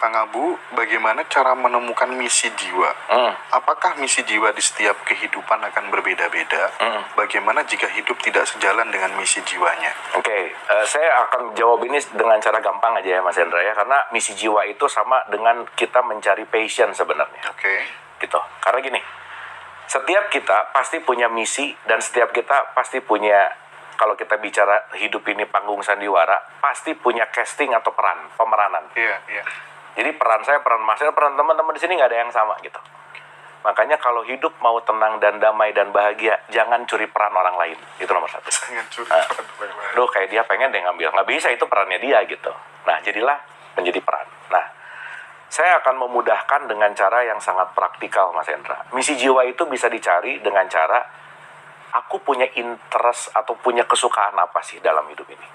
Kang Abu, bagaimana cara menemukan misi jiwa? Apakah misi jiwa di setiap kehidupan akan berbeda-beda? Bagaimana jika hidup tidak sejalan dengan misi jiwanya? Oke, saya akan jawab ini dengan cara gampang aja ya Mas Hendra ya, karena misi jiwa itu sama dengan kita mencari passion sebenarnya. Oke. Gitu. Karena gini, setiap kita pasti punya misi dan setiap kita pasti punya, kalau kita bicara hidup ini panggung sandiwara, pasti punya casting atau pemeranan. Iya. Jadi peran saya, peran Mas, peran teman-teman di sini nggak ada yang sama gitu. Makanya kalau hidup mau tenang dan damai dan bahagia, jangan curi peran orang lain. Itu nomor satu. Jangan curi peran orang lain. Duh, kayak dia pengen deh ngambil. Nggak bisa, itu perannya dia gitu. Nah, jadilah menjadi peran. Nah, saya akan memudahkan dengan cara yang sangat praktikal, Mas Hendra. Misi jiwa itu bisa dicari dengan cara, aku punya interest atau punya kesukaan apa sih dalam hidup ini.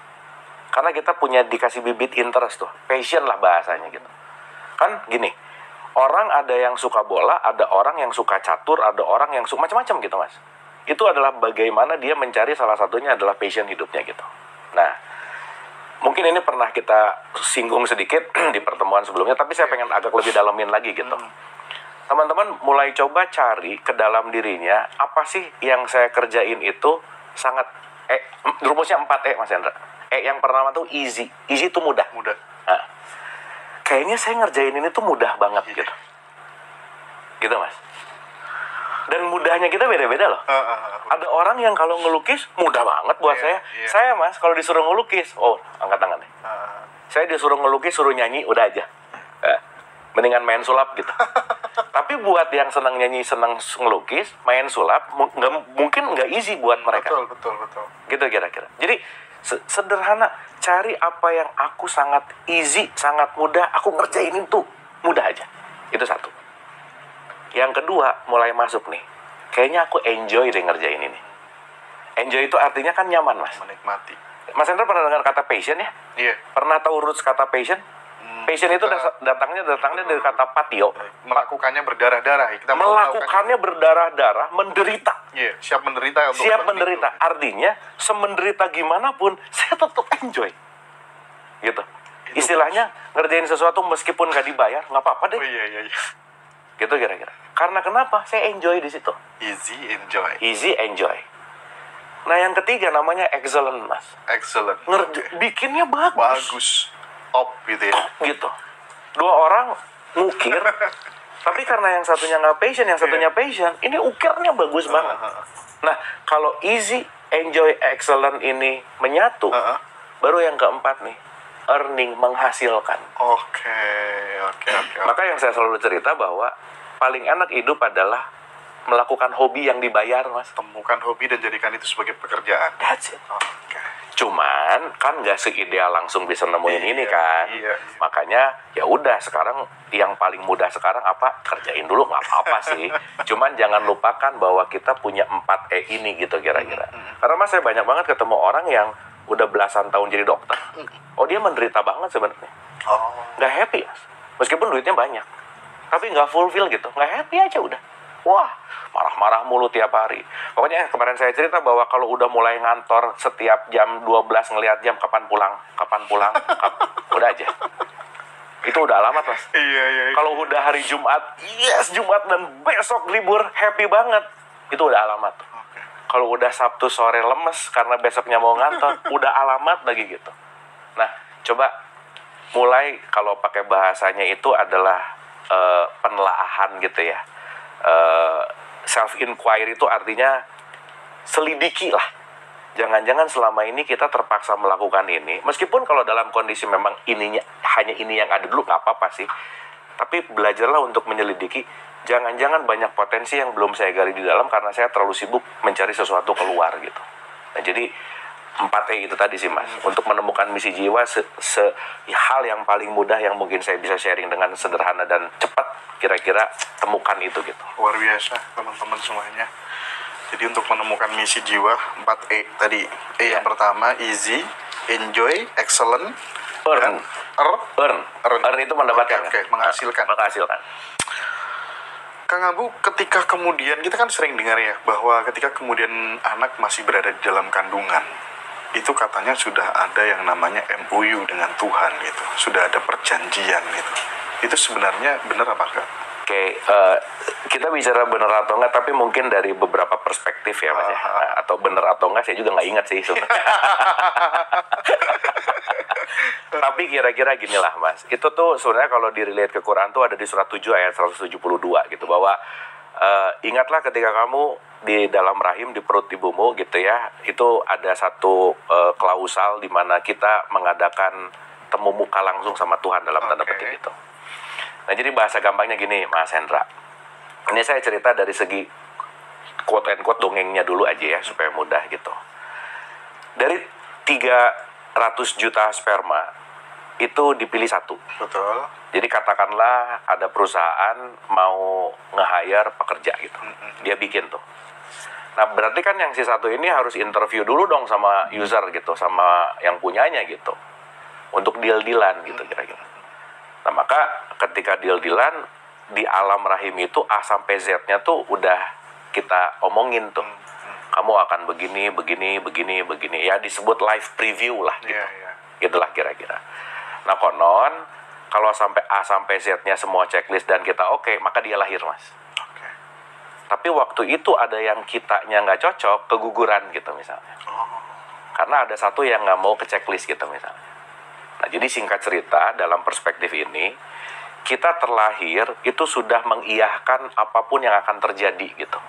Karena kita punya dikasih bibit interest tuh. Passion lah bahasanya gitu. Kan gini, orang ada yang suka bola, ada orang yang suka catur, ada orang yang suka macam-macam gitu Mas. Itu adalah bagaimana dia mencari, salah satunya adalah passion hidupnya gitu. Nah, mungkin ini pernah kita singgung sedikit di pertemuan sebelumnya, tapi saya pengen agak lebih dalamin lagi gitu. Teman-teman mulai coba cari ke dalam dirinya, apa sih yang saya kerjain itu sangat, rumusnya 4E Mas Hendra. Yang pertama tuh easy. Easy itu mudah. Nah, kayaknya saya ngerjain ini tuh mudah banget gitu. Gitu Mas. Dan mudahnya kita beda-beda loh. Ada orang yang kalau ngelukis mudah banget buat saya. Saya Mas, kalau disuruh ngelukis, angkat tangan deh. Saya disuruh ngelukis, suruh nyanyi, udah aja. Mendingan main sulap gitu. Tapi buat yang senang nyanyi, senang ngelukis, main sulap, mungkin nggak easy buat mereka. Betul. Gitu kira-kira. Jadi sederhana, cari apa yang aku sangat easy, sangat mudah, aku ngerjain itu mudah aja. Itu satu. Yang kedua, mulai masuk nih. Kayaknya aku enjoy deh ngerjain ini. Enjoy itu artinya kan nyaman Mas. Menikmati. Mas Hendra pernah dengar kata passion ya? Iya. Pernah tahu roots kata passion? Passion itu datangnya dari kata patio. Melakukannya berdarah-darah. Kita melakukannya berdarah-darah, menderita. Iya, siap menderita. Siap menderita. Artinya, semenderita gimana pun, saya tetap enjoy. Gitu. Istilahnya, ngerjain sesuatu meskipun gak dibayar, gak apa-apa deh. Iya. Gitu kira-kira. Karena kenapa? Saya enjoy di situ. Easy enjoy. Nah, yang ketiga namanya excellent, Mas. Excellent. Bikinnya bagus. Top gitu ya. Gitu. Dua orang ngukir, tapi karena yang satunya nggak passion, yang satunya passion, ini ukirnya bagus banget. Nah, kalau easy, enjoy, excellent ini menyatu, baru yang keempat nih, earning, menghasilkan. Oke. Maka yang saya selalu cerita bahwa paling enak hidup adalah melakukan hobi yang dibayar, Mas. Temukan hobi dan jadikan itu sebagai pekerjaan. That's it. Oke. Cuman kan nggak seideal langsung bisa nemuin ini kan. Iya. Makanya ya udah, sekarang yang paling mudah sekarang apa? Kerjain dulu, nggak apa-apa sih. Cuman jangan lupakan bahwa kita punya 4E ini gitu kira-kira. Karena Mas, saya banyak banget ketemu orang yang udah belasan tahun jadi dokter. Dia menderita banget sebenarnya. Nggak happy Mas. Meskipun duitnya banyak, tapi nggak fulfill gitu. Nggak happy aja udah. Wah, marah-marah mulu tiap hari. Pokoknya kemarin saya cerita bahwa kalau udah mulai ngantor setiap jam 12 ngelihat jam kapan pulang, udah aja. Itu udah alamat Mas. Iya. Kalau udah hari Jumat, Jumat dan besok libur, happy banget. Itu udah alamat. Kalau udah Sabtu sore lemes karena besoknya mau ngantor, udah alamat lagi gitu. Nah, coba mulai, kalau pakai bahasanya itu adalah penelaahan gitu ya. Self-inquiry itu artinya selidiki lah. Jangan-jangan selama ini kita terpaksa melakukan ini, meskipun kalau dalam kondisi memang hanya ini yang ada dulu, nggak apa-apa sih. Tapi belajarlah untuk menyelidiki. Jangan-jangan banyak potensi yang belum saya gali di dalam karena saya terlalu sibuk mencari sesuatu keluar gitu. Nah, jadi 4E itu tadi sih Mas. Untuk menemukan misi jiwa, hal yang paling mudah yang mungkin saya bisa sharing dengan sederhana dan cepat, kira-kira temukan itu gitu. Luar biasa teman-teman semuanya. Jadi untuk menemukan misi jiwa, 4E tadi. Yang pertama easy, enjoy, excellent, earn. Earn itu mendapatkan. Oke, menghasilkan. Kang Abu, ketika kemudian kita kan sering dengar ya bahwa ketika kemudian anak masih berada di dalam kandungan, itu katanya sudah ada yang namanya MOU dengan Tuhan gitu, sudah ada perjanjian gitu. itu sebenarnya benar apa enggak? Oke, kita bicara benar atau enggak, tapi mungkin dari beberapa perspektif ya Mas ya. Atau benar atau enggak saya juga nggak ingat sih sebenarnya. Tapi kira-kira gini lah Mas, itu tuh sebenarnya kalau di-relate ke Quran tuh ada di surat 7 ayat 172 gitu, bahwa ingatlah ketika kamu di dalam rahim, di perut ibumu gitu ya, itu ada satu klausal di mana kita mengadakan temu muka langsung sama Tuhan dalam tanda petik itu. Nah jadi bahasa gampangnya gini Mas Hendra, ini saya cerita dari segi quote and quote dongengnya dulu aja ya supaya mudah gitu. Dari 300 juta sperma itu dipilih satu. Betul. Jadi katakanlah ada perusahaan mau nge-hire pekerja gitu, dia bikin tuh. Nah berarti kan yang si satu ini harus interview dulu dong sama user gitu, sama yang punyanya gitu, untuk deal-dealan gitu kira-kira. Nah maka ketika deal-dealan di alam rahim itu A sampai Z-nya tuh udah kita omongin tuh. Kamu akan begini, begini, begini, begini. Ya disebut live preview lah gitu. Itulah kira-kira. Nah konon kalau sampai A sampai Z-nya semua checklist dan kita oke, maka dia lahir Mas. Tapi waktu itu ada yang kitanya nggak cocok, keguguran gitu misalnya. Karena ada satu yang nggak mau ke checklist gitu misalnya. Nah jadi singkat cerita dalam perspektif ini, kita terlahir itu sudah mengiyahkan apapun yang akan terjadi gitu.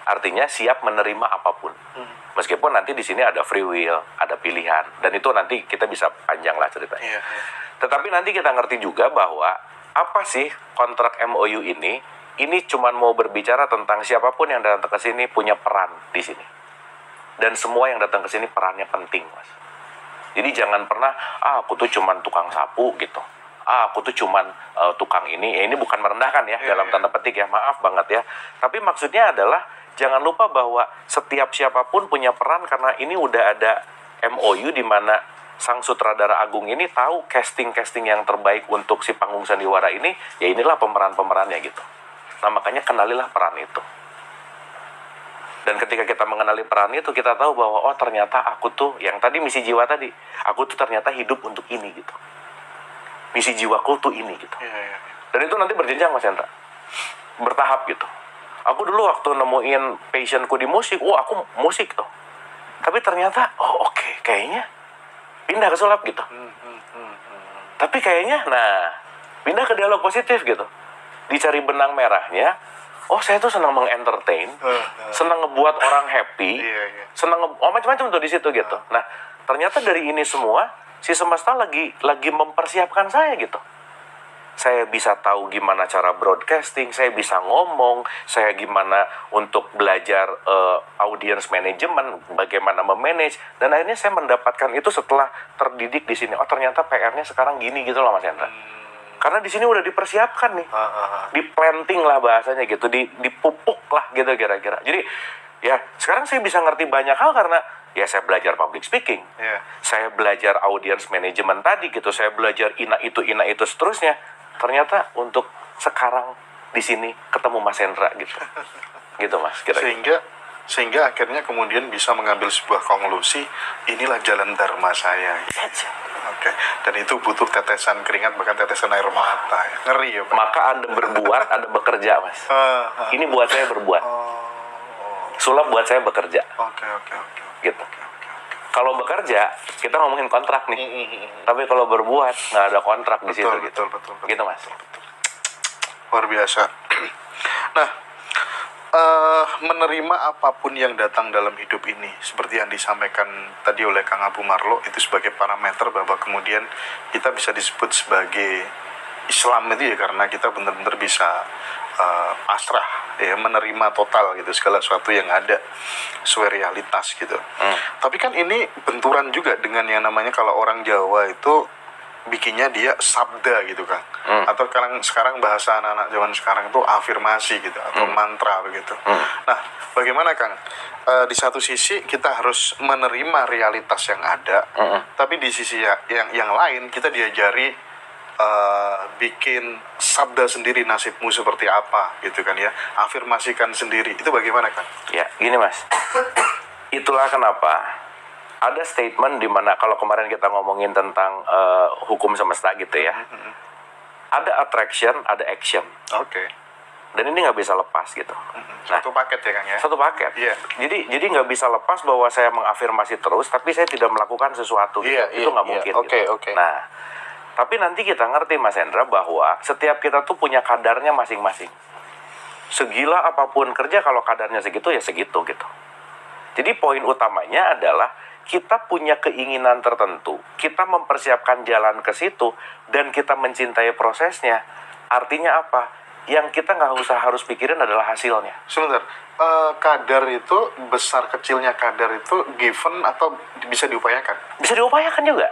Artinya siap menerima apapun. Meskipun nanti di sini ada free will, ada pilihan, dan itu nanti kita bisa panjang lah ceritanya. Tetapi nanti kita ngerti juga bahwa apa sih kontrak MOU ini? Ini cuma mau berbicara tentang siapapun yang datang ke sini punya peran di sini. Dan semua yang datang ke sini perannya penting, Mas. Jadi jangan pernah, aku tuh cuman tukang sapu gitu. Aku tuh cuman tukang ini. Ya, ini bukan merendahkan ya, dalam tanda petik ya, maaf banget ya. Tapi maksudnya adalah jangan lupa bahwa setiap siapapun punya peran, karena ini udah ada MOU di mana sang sutradara agung ini tahu casting-casting yang terbaik untuk si panggung sandiwara ini, ya inilah pemeran-pemerannya gitu. Nah makanya kenalilah peran itu. Dan ketika kita mengenali peran itu, kita tahu bahwa oh ternyata aku tuh, yang tadi misi jiwa tadi, aku tuh ternyata hidup untuk ini gitu. Misi jiwaku tuh ini gitu. Dan itu nanti berjenjang Mas Hendra, bertahap gitu. Aku dulu waktu nemuin passionku di musik, aku musik tuh. Tapi ternyata, oke, kayaknya pindah ke sulap gitu. Tapi kayaknya, pindah ke dialog positif gitu. Dicari benang merahnya, saya tuh senang mengentertain, senang ngebuat orang happy, senang macam-macam tuh di situ gitu. Nah, ternyata dari ini semua, si semesta lagi mempersiapkan saya gitu. Saya bisa tahu gimana cara broadcasting, saya bisa ngomong, saya gimana untuk belajar audience management, bagaimana memanage, dan akhirnya saya mendapatkan itu setelah terdidik di sini. Oh ternyata PR-nya sekarang gini gitu loh Mas Hendra. Karena di sini udah dipersiapkan nih, diplanting lah bahasanya gitu, dipupuk lah gitu kira-kira. Jadi ya sekarang saya bisa ngerti banyak hal karena ya saya belajar public speaking, saya belajar audience management tadi gitu, saya belajar ina itu seterusnya. Ternyata untuk sekarang di sini ketemu Mas Hendra gitu, gitu Mas. Kira-kira. Sehingga akhirnya kemudian bisa mengambil sebuah konklusi, inilah jalan dharma saya. Oke. Dan itu butuh tetesan keringat, bahkan tetesan air mata. Ngeri ya Pak. Maka Anda berbuat, Anda bekerja Mas. Ini buat saya berbuat. Sulap buat saya bekerja. Oke. Gitu. Kalau bekerja, kita ngomongin kontrak nih. Tapi kalau berbuat, nggak ada kontrak di situ. Betul. Gitu Mas. Luar biasa. Nah, menerima apapun yang datang dalam hidup ini, seperti yang disampaikan tadi oleh Kang Abu Marlo, itu sebagai parameter bahwa kemudian kita bisa disebut sebagai Islam itu ya karena kita benar-benar bisa pasrah ya, menerima total gitu segala sesuatu yang ada sesuai realitas gitu. Tapi kan ini benturan juga dengan yang namanya kalau orang Jawa itu bikinnya dia sabda gitu kan, atau sekarang bahasa anak-anak zaman sekarang itu afirmasi gitu atau mantra begitu. Nah bagaimana Kang, di satu sisi kita harus menerima realitas yang ada, tapi di sisi yang lain kita diajari bikin sabda sendiri, nasibmu seperti apa gitu kan ya, afirmasikan sendiri. Itu bagaimana Kang? Ya gini Mas, itulah kenapa ada statement di mana kalau kemarin kita ngomongin tentang hukum semesta gitu ya, Ada attraction, ada action. Oke. Dan ini nggak bisa lepas gitu. Nah, Satu paket ya Kang ya. satu paket. Iya. Jadi nggak bisa lepas bahwa saya mengafirmasi terus, tapi saya tidak melakukan sesuatu. Gitu. Iya, Itu nggak iya. mungkin. Oke, gitu. oke. Nah, tapi nanti kita ngerti Mas Hendra bahwa setiap kita tuh punya kadarnya masing-masing. Segila apapun kerja, kalau kadarnya segitu ya segitu gitu. Jadi poin utamanya adalah kita punya keinginan tertentu, kita mempersiapkan jalan ke situ, dan kita mencintai prosesnya. Artinya apa? Yang kita nggak usah harus pikirin adalah hasilnya. Sebentar, kadar itu, besar kecilnya kadar itu given atau bisa diupayakan? Bisa diupayakan juga.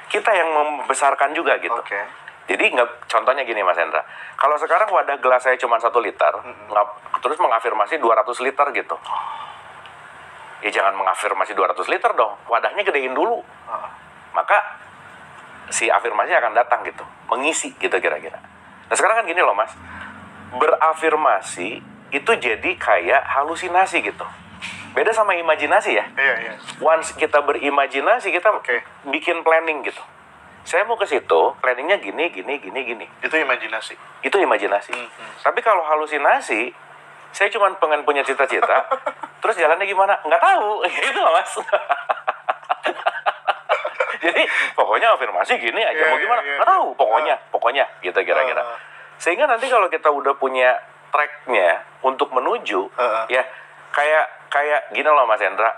Kita yang membesarkan juga gitu. Oke. Jadi contohnya gini Mas Hendra, kalau sekarang wadah gelas saya cuma 1 liter, terus mengafirmasi 200 liter gitu. Ya jangan mengafirmasi 200 liter dong, wadahnya gedein dulu. Maka si afirmasi akan datang gitu, mengisi gitu kira-kira. Nah sekarang kan gini loh Mas, berafirmasi itu jadi kayak halusinasi gitu. Beda sama imajinasi ya. Iya, iya. Once kita berimajinasi, kita bikin planning gitu. Saya mau ke situ, planningnya gini. Itu imajinasi. Itu imajinasi. Tapi kalau halusinasi, saya cuma pengen punya cita-cita, terus jalannya gimana? Nggak tahu. Gitu loh Mas. Jadi pokoknya afirmasi gini aja, mau gimana? Nggak tahu. Pokoknya gitu kira-kira. Sehingga nanti kalau kita udah punya tracknya untuk menuju, ya kayak gini loh Mas Hendra,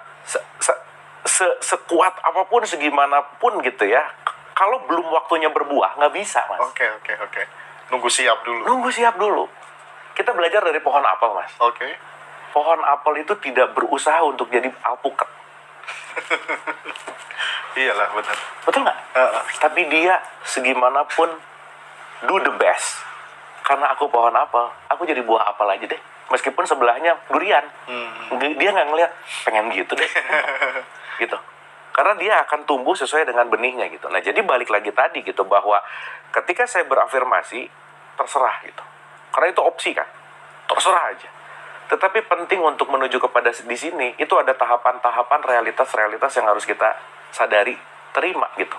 sekuat apapun, segimanapun gitu ya, kalau belum waktunya berbuah, nggak bisa Mas. Oke. Nunggu siap dulu. Kita belajar dari pohon apel Mas. Oke. Pohon apel itu tidak berusaha untuk jadi alpukat. Iyalah, benar. Betul nggak? Tapi dia segimanapun do the best. Karena aku pohon apel, aku jadi buah apel aja deh. Meskipun sebelahnya durian. Dia nggak ngeliat, pengen gitu deh. Gitu. Karena dia akan tumbuh sesuai dengan benihnya gitu. Nah jadi balik lagi tadi gitu, bahwa ketika saya berafirmasi, terserah gitu. Karena itu opsi kan, terserah aja. Tetapi penting untuk menuju kepada di sini, itu ada tahapan-tahapan realitas-realitas yang harus kita sadari, terima gitu.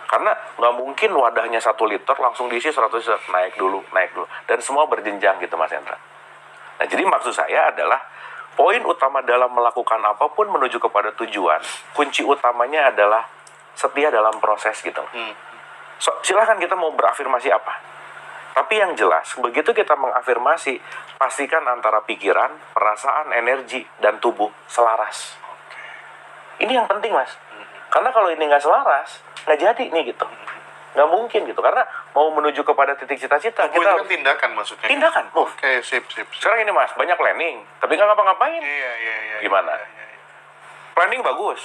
Karena nggak mungkin wadahnya 1 liter langsung diisi 100 liter, naik dulu. Dan semua berjenjang gitu Mas Hendra. Nah jadi maksud saya adalah, poin utama dalam melakukan apapun menuju kepada tujuan, kunci utamanya adalah setia dalam proses gitu. So, silahkan kita mau berafirmasi apa. Tapi yang jelas, begitu kita mengafirmasi, pastikan antara pikiran, perasaan, energi, dan tubuh selaras. Ini yang penting Mas. Karena kalau ini nggak selaras, nggak jadi nih gitu. Nggak mungkin gitu. Karena mau menuju kepada titik cita-cita, kita kan tindakan maksudnya. Tindakan, move. Oke, sip. Sekarang ini Mas, banyak planning, tapi nggak ngapa-ngapain. Iya. Gimana? Planning bagus.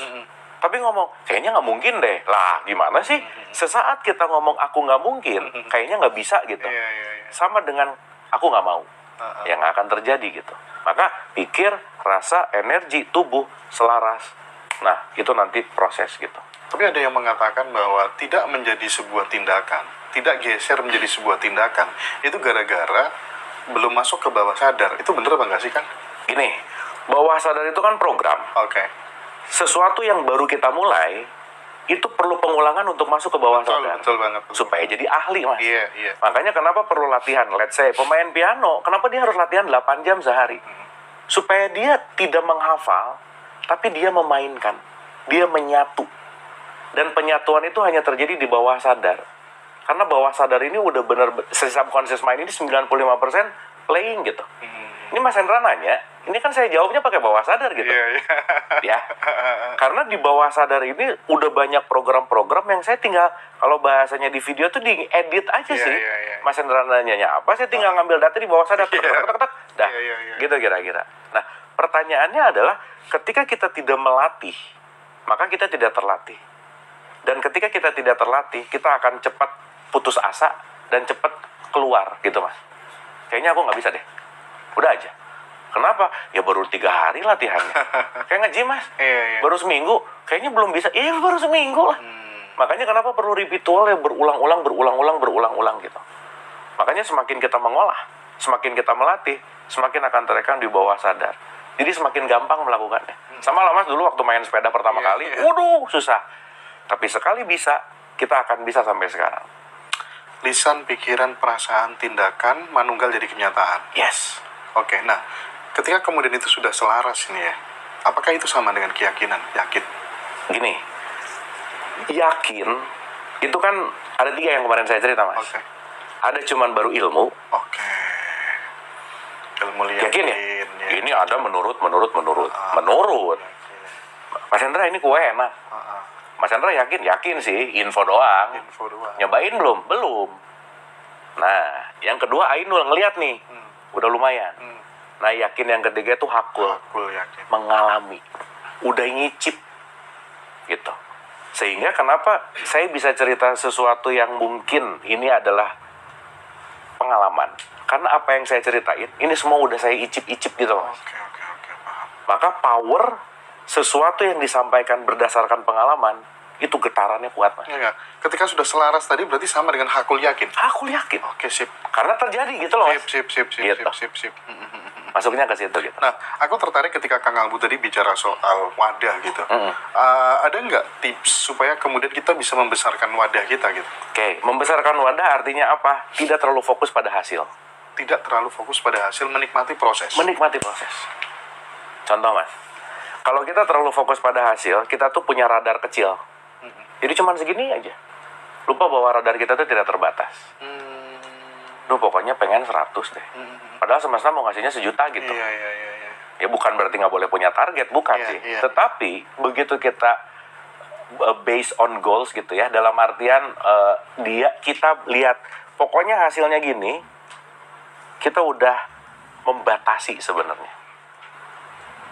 Tapi ngomong, kayaknya nggak mungkin deh. Lah, gimana sih? Sesaat kita ngomong aku nggak mungkin, kayaknya nggak bisa gitu. Iya. Sama dengan aku nggak mau. Yang nggak akan terjadi gitu. Maka pikir, rasa, energi, tubuh selaras. Nah, itu nanti proses gitu. Tapi ada yang mengatakan bahwa tidak menjadi sebuah tindakan, tidak geser menjadi sebuah tindakan, itu gara-gara belum masuk ke bawah sadar. Itu bener apa nggak sih kan? Gini, bawah sadar itu kan program. Oke. Sesuatu yang baru kita mulai, itu perlu pengulangan untuk masuk ke bawah sadar. Betul banget. Supaya jadi ahli Mas. Iya. Makanya kenapa perlu latihan? Let's say pemain piano, kenapa dia harus latihan 8 jam sehari? Supaya dia tidak menghafal, tapi dia memainkan. Dia menyatu. Dan penyatuan itu hanya terjadi di bawah sadar. Karena bawah sadar ini udah bener, subconscious mind ini 95% playing gitu. Ini Mas Hendra nanya, ini kan saya jawabnya pakai bawah sadar gitu. Iya. Ya. Karena di bawah sadar ini udah banyak program-program yang saya tinggal, kalau bahasanya di video tuh diedit aja sih. Iya. Mas Hendra nanyanya apa, saya tinggal ngambil data di bawah sadar. Dah, Iya. gitu kira-kira. Nah, pertanyaannya adalah, ketika kita tidak melatih, maka kita tidak terlatih. Dan ketika kita tidak terlatih, kita akan cepat putus asa dan cepat keluar gitu Mas. Kayaknya aku nggak bisa deh. Udah aja. Kenapa? Ya baru 3 hari latihannya. Kayak nge-gym Mas. Iya. Baru seminggu. Kayaknya belum bisa. Iya baru seminggu lah. Makanya kenapa perlu ritual yang berulang-ulang gitu. Makanya semakin kita mengolah, semakin kita melatih, semakin akan terekam di bawah sadar. Jadi semakin gampang melakukannya. Sama lah Mas, dulu waktu main sepeda pertama kali, waduh susah. Tapi sekali bisa, kita akan bisa sampai sekarang. lisan, pikiran, perasaan, tindakan manunggal jadi kenyataan. Yes. Oke, nah ketika kemudian itu sudah selaras ini ya, apakah itu sama dengan keyakinan? Yakin? Gini, yakin itu kan ada 3 yang kemarin saya cerita, Mas. Oke. Ada cuman baru ilmu. Oke. Ilmu Yakin ya? Ini ada menurut. Menurut. Mas Hendra, ini kue enak. Mas Hendra yakin sih, info doang. Info doang. Nyobain belum? Belum. Nah, yang kedua Ainul ngeliat nih, udah lumayan. Nah, yakin yang ketiga itu hakul, Yakin. mengalami, udah ngicip, gitu. Sehingga kenapa saya bisa cerita sesuatu yang mungkin ini adalah pengalaman. Karena apa yang saya ceritain, ini semua udah saya icip-icip gitu, Mas. Oke, paham. Maka power sesuatu yang disampaikan berdasarkan pengalaman, itu getarannya kuat, Mas. Ya, ketika sudah selaras tadi berarti sama dengan hakul yakin. Aku yakin. Oke, sip. Karena terjadi gitu loh, Mas. Sip. Gitu. Masuknya ke situ gitu. Nah, aku tertarik ketika Kang Albu tadi bicara soal wadah gitu. Ada nggak tips supaya kemudian kita bisa membesarkan wadah kita gitu? Oke, membesarkan wadah artinya apa? Tidak terlalu fokus pada hasil. Tidak terlalu fokus pada hasil, menikmati proses. Menikmati proses. Contoh, Mas. Kalau kita terlalu fokus pada hasil, kita tuh punya radar kecil. Jadi cuman segini aja. Lupa bahwa radar kita tuh tidak terbatas. Duh, pokoknya pengen 100 deh. Padahal semesta mau ngasihnya 1 juta gitu. Iya. Ya bukan berarti nggak boleh punya target, bukan Iya, sih. iya. Tetapi begitu kita based on goals gitu ya, dalam artian kita lihat pokoknya hasilnya gini, kita udah membatasi sebenarnya.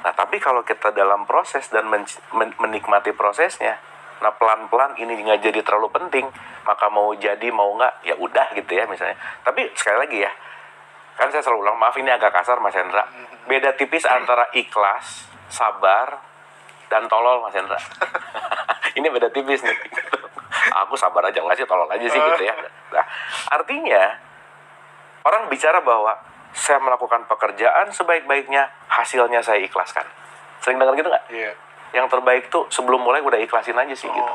Nah, tapi kalau kita dalam proses dan menikmati prosesnya, nah pelan-pelan ini nggak jadi terlalu penting, maka mau jadi mau nggak ya udah gitu ya misalnya. Tapi sekali lagi ya, kan saya selalu ulang, maaf ini agak kasar Mas Hendra, beda tipis antara ikhlas, sabar, dan tolol, Mas Hendra. Ini beda tipis nih. Aku sabar aja, nggak sih tolol aja sih gitu ya. Nah, artinya orang bicara bahwa saya melakukan pekerjaan sebaik-baiknya, hasilnya saya ikhlaskan. Sering dengar gitu nggak? Iya. Yang terbaik tuh sebelum mulai udah ikhlasin aja sih gitu.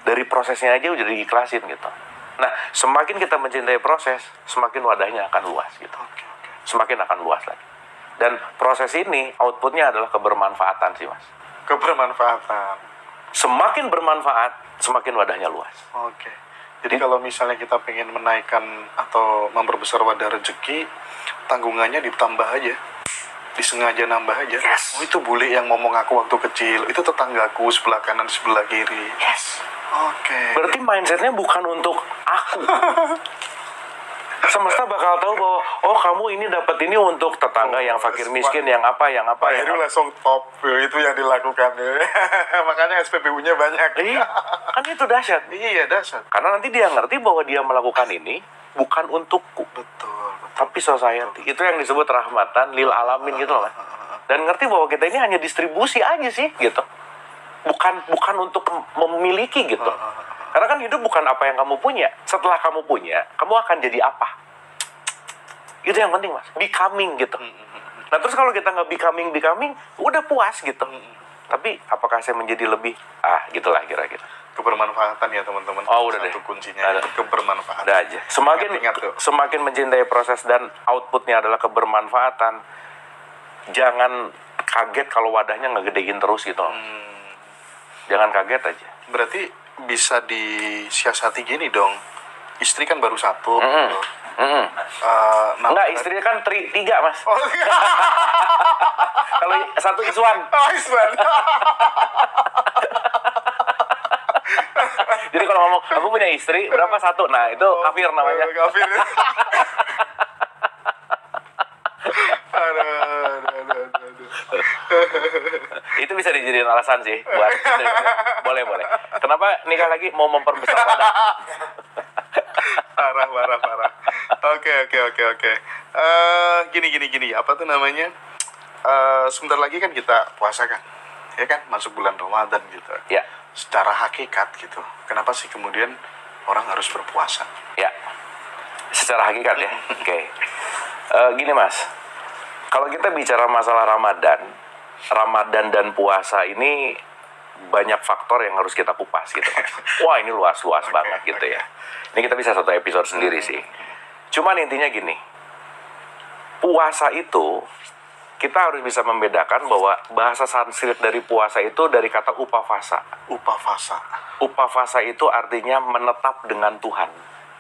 Dari prosesnya aja udah diikhlasin gitu. Nah, semakin kita mencintai proses, semakin wadahnya akan luas gitu. Semakin akan luas lagi. Dan proses ini outputnya adalah kebermanfaatan sih, Mas. Kebermanfaatan. Semakin bermanfaat, semakin wadahnya luas. Oke. Jadi kalau misalnya kita pengen menaikkan atau memperbesar wadah rezeki, tanggungannya ditambah aja. Disengaja nambah aja. Yes. Oh, itu bule yang ngomong aku waktu kecil. Itu tetanggaku sebelah kanan, sebelah kiri. Yes. Oke. Berarti mindsetnya bukan untuk aku. Semesta bakal tahu bahwa oh kamu ini dapat ini untuk tetangga yang fakir miskin, yang apa. Itu langsung top. Itu yang dilakukan. Makanya SPBU-nya banyak. Iya, kan itu dahsyat. Iya, dahsyat. Karena nanti dia ngerti bahwa dia melakukan ini bukan untukku, Betul. tapi society. Itu yang disebut rahmatan lil alamin gitu loh. Dan ngerti bahwa kita ini hanya distribusi aja sih gitu. Bukan untuk memiliki gitu. Karena kan hidup bukan apa yang kamu punya. Setelah kamu punya, kamu akan jadi apa? Itu yang penting, Mas. Becoming gitu. Nah, terus kalau kita nggak becoming, udah puas gitu. Tapi apakah saya menjadi lebih? Gitulah kira-kira. Kebermanfaatan ya, teman-teman. Oh, udah deh. Satu kuncinya. Ada. Kebermanfaatan. Ada aja. Ingat tuh. Semakin mencintai proses dan outputnya adalah kebermanfaatan, jangan kaget kalau wadahnya nggak gedein terus gitu. Jangan kaget aja. Berarti bisa disiasati gini dong. Istri kan baru 1. Enggak, istri kan 3, Mas. Oh, Kalau 1 Iswan. Iswan. Jadi kalau ngomong, aku punya istri, berapa 1? Nah, itu kafir namanya. Kafir. Itu bisa dijadiin alasan sih buat istri. Boleh. Kenapa nikah lagi mau memperbesar wadah? Parah. Oke. Gini. Apa tuh namanya? Sebentar lagi kan kita puasa kan? Ya kan? Masuk bulan Ramadan gitu. Ya. Secara hakikat gitu. Kenapa sih kemudian orang harus berpuasa? Ya. Secara hakikat ya. Oke. Gini, Mas. Kalau kita bicara masalah Ramadan dan puasa ini banyak faktor yang harus kita kupas gitu. Wah, ini luas-luas banget gitu ya. Ini kita bisa satu episode sendiri sih. Cuman intinya gini, puasa itu kita harus bisa membedakan bahwa bahasa Sanskrit dari puasa itu dari kata upavasa. Upavasa. Upavasa itu artinya menetap dengan Tuhan.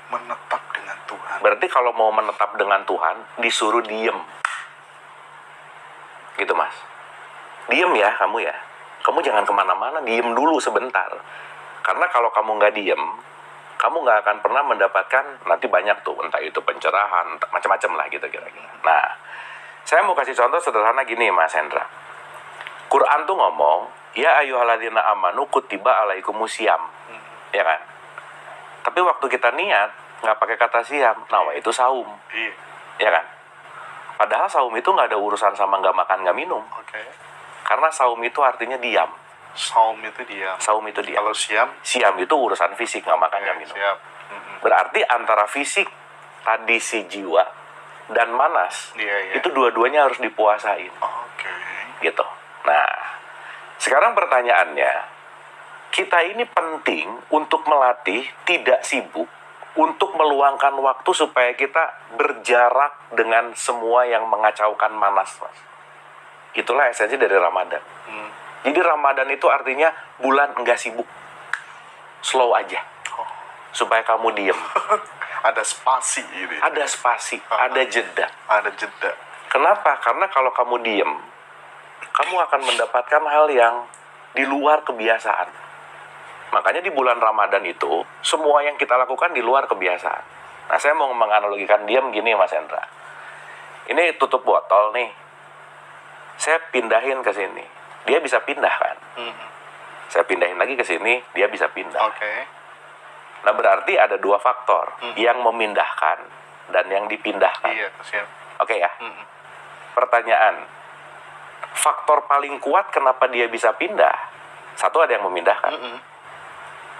Menetap dengan Tuhan. Berarti kalau mau menetap dengan Tuhan, disuruh diem. Gitu mas. Diem ya kamu ya. Kamu jangan kemana-mana, diem dulu sebentar. Karena kalau kamu nggak diem, kamu nggak akan pernah mendapatkan, nanti banyak tuh, entah itu pencerahan, macam-macam lah gitu kira-kira. Nah, saya mau kasih contoh sederhana gini Mas Hendra. Quran tuh ngomong, ya ayyuhalladzina amanu kutiba alaikumusiyam. Ya kan? Tapi waktu kita niat, nggak pakai kata siam, nah itu saum. Iya. Ya kan? Padahal saum itu nggak ada urusan sama nggak makan nggak minum. Oke. Karena saum itu artinya diam. Saum itu diam. Saum itu diam. Kalau siam? Siam itu urusan fisik, nggak makan nggak minum. Siap. Berarti antara fisik tadi si jiwa dan manas, Iya. itu dua-duanya harus dipuasain. Oke. Gitu. Nah, sekarang pertanyaannya, kita ini penting untuk melatih tidak sibuk, untuk meluangkan waktu supaya kita berjarak dengan semua yang mengacaukan manas, Mas. Itulah esensi dari Ramadan. Jadi Ramadan itu artinya bulan enggak sibuk. Slow aja. Supaya kamu diem. Ada spasi ini. Ada spasi, ada jeda. Ada jeda. Kenapa? Karena kalau kamu diem, kamu akan mendapatkan hal yang di luar kebiasaan. Makanya di bulan Ramadan itu, semua yang kita lakukan di luar kebiasaan. Nah, saya mau menganalogikan diem gini, Mas Hendra. Ini tutup botol nih. Saya pindahin ke sini. Dia bisa pindah kan? Saya pindahin lagi ke sini, dia bisa pindah. Oke. Nah, berarti ada dua faktor. Yang memindahkan dan yang dipindahkan. Iya, siap. Oke ya? Pertanyaan. Faktor paling kuat kenapa dia bisa pindah? Satu, ada yang memindahkan.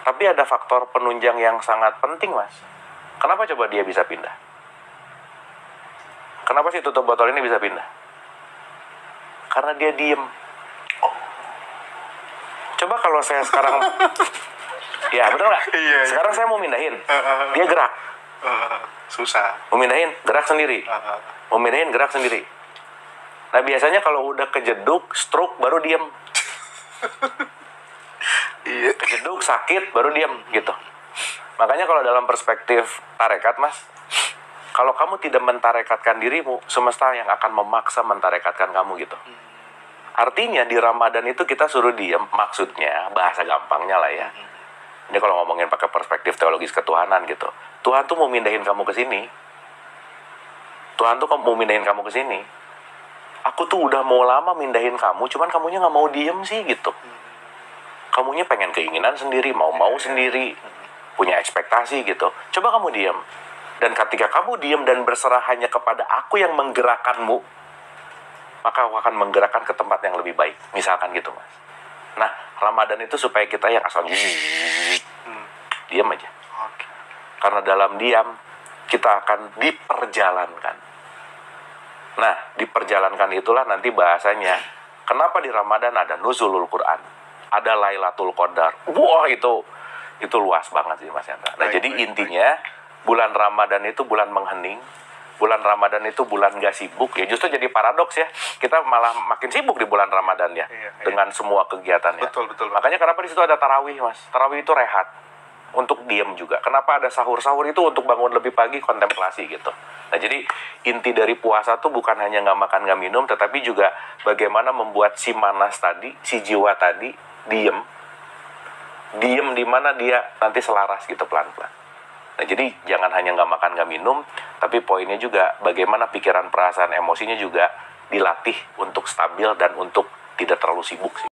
Tapi ada faktor penunjang yang sangat penting, Mas. Kenapa coba dia bisa pindah? Kenapa sih tutup botol ini bisa pindah? Karena dia diem. Coba kalau saya sekarang... Ya, bener nggak? Iya. Sekarang saya mau mindahin. Dia gerak. Susah. Mau mindahin, gerak sendiri. Mau mindahin, gerak sendiri. Nah, biasanya kalau udah kejeduk, stroke, baru diem. Iya. Kejeduk, sakit, baru diem, gitu. Makanya kalau dalam perspektif tarekat, Mas, kalau kamu tidak mentarekatkan dirimu, semesta yang akan memaksa mentarekatkan kamu, gitu. Artinya di Ramadan itu kita suruh diem, maksudnya, bahasa gampangnya lah ya. Ini kalau ngomongin pakai perspektif teologis ketuhanan gitu. Tuhan tuh mau mindahin kamu ke sini. Tuhan tuh mau mindahin kamu ke sini. Aku tuh udah mau lama mindahin kamu, cuman kamunya nggak mau diem sih gitu. Kamunya pengen keinginan sendiri, mau sendiri, punya ekspektasi gitu. Coba kamu diem. Dan ketika kamu diem dan berserah hanya kepada aku yang menggerakkanmu, maka aku akan menggerakkan ke tempat yang lebih baik. Misalkan gitu, Mas. Nah, Ramadan itu supaya kita yang asal diam aja. Oke. Karena dalam diam, kita akan diperjalankan. Nah, diperjalankan itulah nanti bahasanya. Kenapa di Ramadan ada nuzulul Quran? Ada Lailatul Qadar. Wah, itu luas banget sih, Mas Hendra. Nah, jadi intinya, bulan Ramadan itu bulan menghening. Bulan Ramadan itu bulan gak sibuk. Ya justru jadi paradoks ya. Kita malah makin sibuk di bulan Ramadan ya. Dengan semua kegiatannya. Betul. Makanya kenapa di situ ada tarawih, Mas. Tarawih itu rehat. Untuk diam juga. Kenapa ada sahur-sahur itu untuk bangun lebih pagi, kontemplasi gitu. Nah, jadi inti dari puasa tuh bukan hanya gak makan, gak minum, tetapi juga bagaimana membuat si manas tadi, si jiwa tadi, diem. Diem di mana dia nanti selaras gitu pelan-pelan. Nah, jadi jangan hanya nggak makan, nggak minum, tapi poinnya juga bagaimana pikiran, perasaan, emosinya juga dilatih untuk stabil dan untuk tidak terlalu sibuk sih.